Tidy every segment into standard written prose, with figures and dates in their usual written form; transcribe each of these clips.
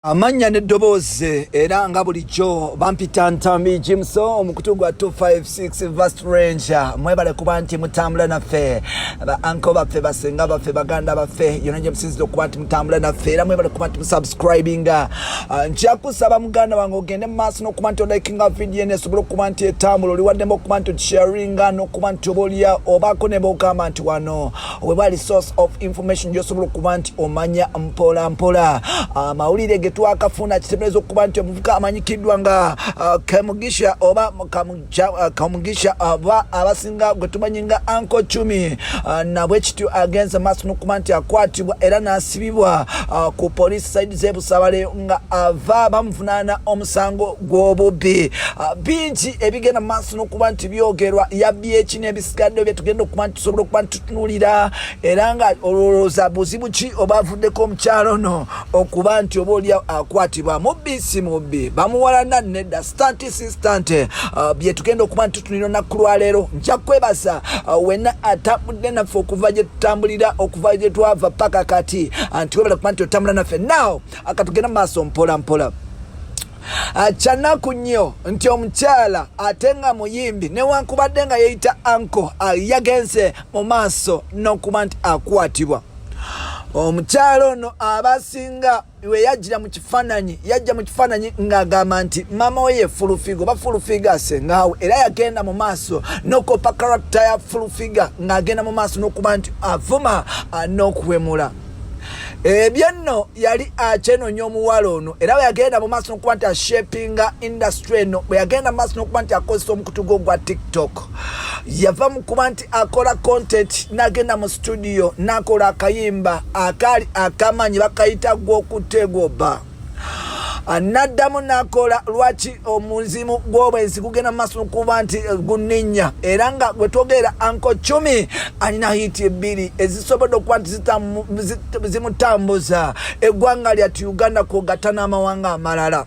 Amanya neddoboze era nga bulijjo bampita Ntambi Jimso omukutu gwa 256 Vast Ranger mwebale kuba nti mutambula naffe anko baffe basenga baffe baganda baffe yona nje musinzire okuba nti mutambula naffe era mwebale kuba nti musubscribinga nja kusaba muganda wange ogende mu maaso n'okuba nti olikinga video eno esobole okuba nti etambula oliwaddemu okuba nti sharinga n'okuba nti obolya obaako ne bogamba nti wano webali source of information gyosobola okuba nti omanya mpola mpola mawulire twakafuna kitemerezo okuba nti omuvuka amanyikiddwa nga Kamugisha oba Kamugisha aba abasinga gwe tumanyi nga Uncle Chumi nabwe kityo against maaso n'okuba nti akwatibwa era n'asibibwa ku police side z'Ebusabale nga ava bamuvunaana omusango gw'obubbi bingi ebigenda maaso n'okuba nti byogerwa yabbye eki n'ebisigadde bye tugenda okuba nti tusobola okuba nti tutunuulira era nga olowooza buzibu ki oba avuddeko omukyalo ono okuba nti oba oli akwatibwa mubbi si mubbi bamuwalana nedda stanti si stanti bye tugenda okuba nti tutunira olunaku lwaleero nja kwebaza wenna atambudde naffe okuva gye tutambulira okuva gye twava paka kati nti webala kuba nti otambula naffe now akatugenda mu maaso mpola mpola kyanaku nnyo nti omukyala ate nga muyimbi newankubadde nga yeeyita anko yagenze mu maaso n'okuba nti akwatibwa omukyalo ono abasinga we yajja mu kifaananyi ng'agamba nti mama we ye fulufiga oba fulufiga asengaawe era yagenda mu maaso n'okopa karakita ya fulufiga ng'agenda mu maaso n'okuba nti avuma n'okuwemula ebyo nno yali akyenonya omuwala ono era bwe yagenda mu maaso n'okuba nti ashapinga industry eno bwe yagenda mu maaso n'okuba nti akozesa omukutu gwe gwa TikTok yava mu kuba nti akola content n'agenda mu studio n'akola akayimba akaali akamanyi bakayita gw'okutegoba anaddamu n'akola lwaki omuzimu gw'obwenzi gugenda mu maaso n'okuba nti guninnya era nga bwe twogera Uncle Chumi alina hiti ebbiri ezisobodde okuba nti zimutambuza eggwanga lyattu Uganda kw'ogatta n'amawanga amalala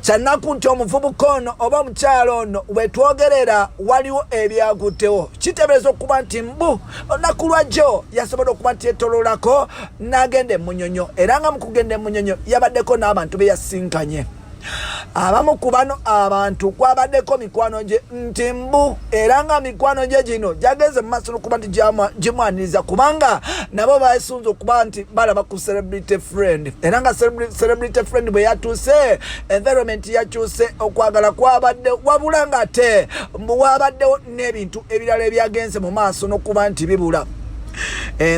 kyanaku nti omuvubuka ono oba omukyalo ono wetwogerera waliwo ebyaguddewo kiteebereza okuba nti mbu olunaku lwajjo yasobola okuba nti yetololako n'agenda emunyonyo era nga mu kugenda emunyonyo yabaddeko n'abantu be yasinkanye abamu ku bano abantu kwabaddeko mikwano gye nti mbu era nga mikwano gye gino gyageze mu maaso n'okuba nti gimwaniriza kubanga nabo basunze okuba nti balaba ku celebrity friend era nga celebrity friend bwe yatuuse environment yakyuse okwagala kwabadde wabula nga ate mbu wabaddewo n'ebintu ebirala ebyagenze mu maaso n'okuba nti bibula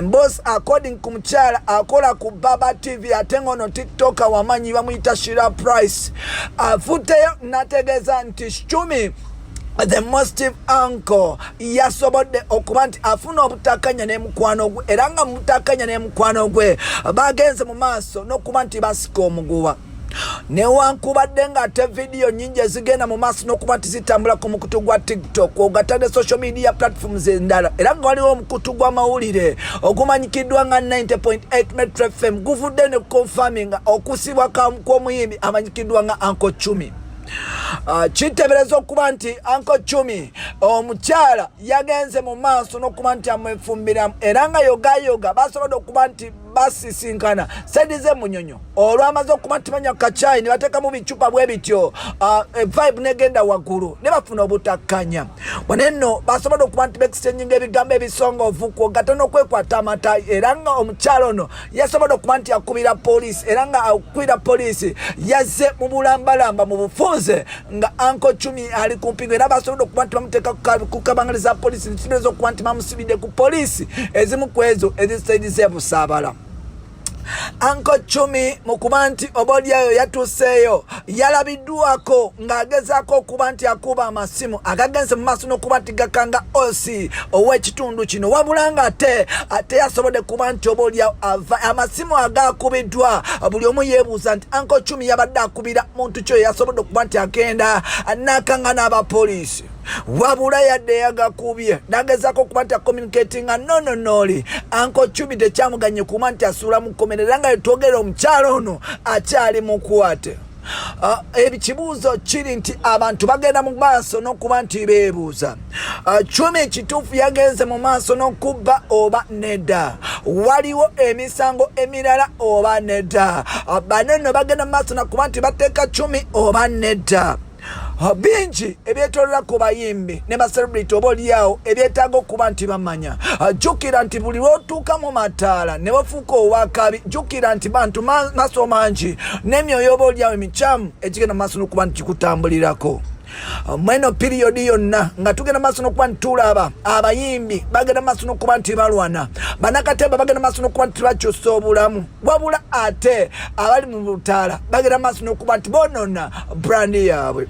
boss according ku mukyala akola ku Baba TV ate ngono TikToker wamanyi bamuyita Shira Price afuteyo nategeeza nti Chumi the most uncle yasobodde okuba nti afuna obutakanya n'emukwano gwe era nga mutakanya n'emukwano gwe bagenze mu maaso n'okuba nti basika omuguwa newankubadde nga ate video nyingi ezigenda mu maaso n'okuba nti zitambula ku mukutu gwa TikTok ogatta ne social media platforms endala era nga waliwo omukutu gw'amawulire ogumanyikiddwa nga 90.8 Metro FM guvudde ne confirming okusibwa kw'omuyimbi amanyikiddwa nga Uncle Chumi kiteebereza okuba nti Uncle Chumi omukyala yagenze mu maaso n'okuba nti amwefumbiramu era nga yoga basobodde okuba nti basisinkana sedize munyonyo olwamaze okuba nti banywa kacayi ne bateekamu bicupa bwe bityo vibe negenda waggulu ne bafuna obutakkanya bwenenno basobodde okuba nti beexchanging ebigambo ebisongovu kwogatta n'okwekwata amatayi era nga omukyalo ono yasobodde okuba nti akubira poliisi era nga akubira poliisi yazze mu bulambalamba mu bufunze nga Uncle Chumi ali kumpingo era basobodde okuba nti bamuteeka ku kabangaliza poliisi nekitegeeza okuba nti bamusibidde ku poliisi ezimu ku ezo ezisaidiza Busaabala. Uncle Chumi mukuba nti obodyayo yatuuseeyo yalabiddwako ng'agezaako okuba nti akuba amasimu agagenze mu maaso n'okuba nti gakanga osi ow'ekitundu kino wabula nga ate yasobodde kuba nti obodyayo amasimu agakubiddwa buli omu yeebuuza nti Uncle Chumi yabadde akubira muntu kyo yasobodde okuba nti agenda n'akanga n'abapoliisi wabula yadde yagakubye nagezaako okuba nti acommunicatinga nonoli Uncle Chumi tekyamuganye kuba nti asuula mu komerera nga yetwogera omukyalo ono akyali mukwate ebikibuuzo kiri nti abantu bagenda mu maaso n'okuba nti beebuuza Chumi kituufu yagenze mu maaso n'okubba oba nedda waliwo emisango emirala oba nedda bano nno bagenda mu maaso n'okuba nti bateeka Chumi oba nedda bingi ebyetolera ku bayimbi ne baselebrity oba oliawo ebyetaaga okuba nti bamanya jjukira nti buli lwotuuka mu mataala ne bafuuka owakabi jjukira nti bantu maaso mangi n'emyoyo oba oliawo emikyamu ekigenda mu maaso n'okuba nti kikutambulirako mweno piriyodi yonna nga tugenda maaso n'okuba nti tulaba abayimbi bagenda maaso n'okuba nti balwana banakatemba bagenda maaso n'okuba nti bakyusa obulamu wabula ate abali mu butaala bagenda maaso n'okuba nti bonona brandi yaabwe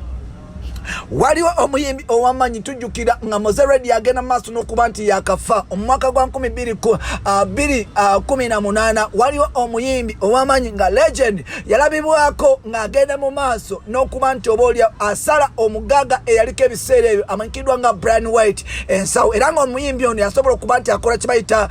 waliwo omuyimbi owamanyi tujjukira nga Mozeredi agenda maaso n'okuba nti yakafa omwaka gwa 2018 waliwo omuyimbi owamanyi nga Legend yalabibwako ng'agenda mu maaso n'okuba nti obaolya asala omugaga eyaliko ebiseera ebyo amanyikiddwa nga Brian White ensawo era ng'omuyimbi ono yasobola okuba nti akola kibayita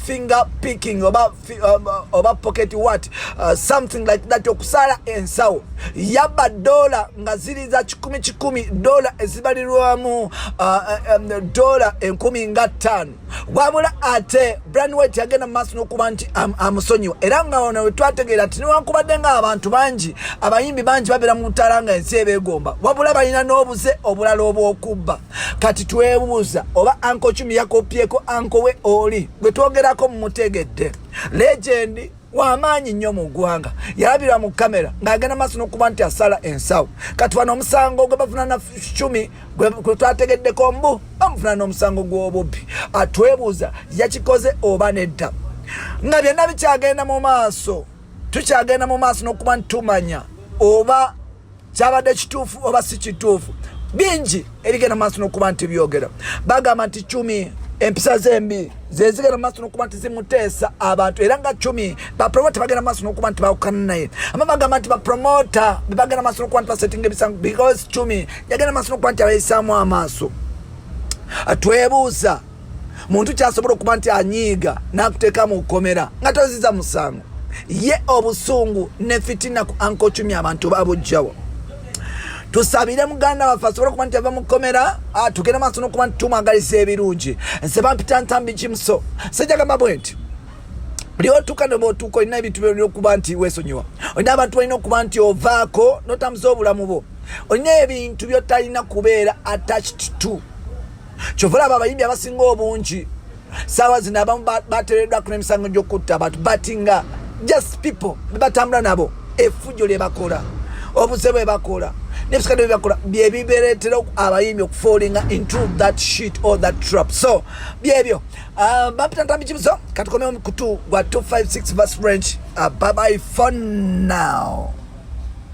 finger picking oba pocket what something like that okusala ensawo yabba dola nga ziri za $10 dola ezibalirwamu dola 10,000 wabula ate Brian White yagenda maaso n'okuba nti amusonyiwa era nga ono wetwategeera nti newankubadde nga abantu bangi abayimbi bangi babeera mu butaala nga ensi ebeegomba wabula balina n'obuze obulala obw'okubba kati twebuuza oba Uncle Chumi yakopyeko Uncle we oli gwe twogerako mumutegedde Legend wamaanyi nnyo mu ggwanga yalabirwa mu kamera ng'agenda maaso n'okuba nti asala ensawo kati wano omusango gwe bafuna na Chumi gwe twategeddeko mbu bamufuna n'omusango gw'obubbi atwebuuza yakikoze oba nedda nga byonna bikyagenda mu maaso tukyagenda mu maaso n'okuba nti tumanya oba kyabadde kituufu oba si kituufu bingi ebigenda maaso n'okuba nti byogera bagamba nti Chumi empisa zembi zezigenda maaso n'okuba nti zimuteesa abantu era nga Chumi bapromota bagenda maaso n'okuba nti bawukana naye ama bagamba nti bapromota bagenda maaso n'okuba nti basettinga ebisango because Chumi yagenda maaso n'okuba nti abayisaamu amaaso twebuuza muntu kyasobola okuba nti anyiiga n'akuteeka mu kkomera nga toziza musango ye obusungu ne fitina ku Uncle Chumi abantu babujjawo tusabire muganda waffe asobole okuba nti ava mu kkomera tugenda maaso n'okuba nti tumwagalisa ebirungi nse bampita ntambi kimuso sejjagamba bwe nti buli otuuka ne bw'otuuka olina ebintu byolina okuba nti weesonyiwa olina abantu balina okuba nti ovaako n'otamuza obulamu bwo olina ebintu by'otalina kubeera attached to kyova olaba abayimbi abasinga obungi saawa zino abamu bateereddwako n'emisango gy'okutta abantu batinga just people bebatambula nabo effujjo lye bakola obuze bwe bakola nebisikade bye bakola bye bibereetera abayimbi okufallinga into that shit or that trap so byebyo bapita ntambi kibuzo katukomeo kutu gwa 256 verse French bye bye for now.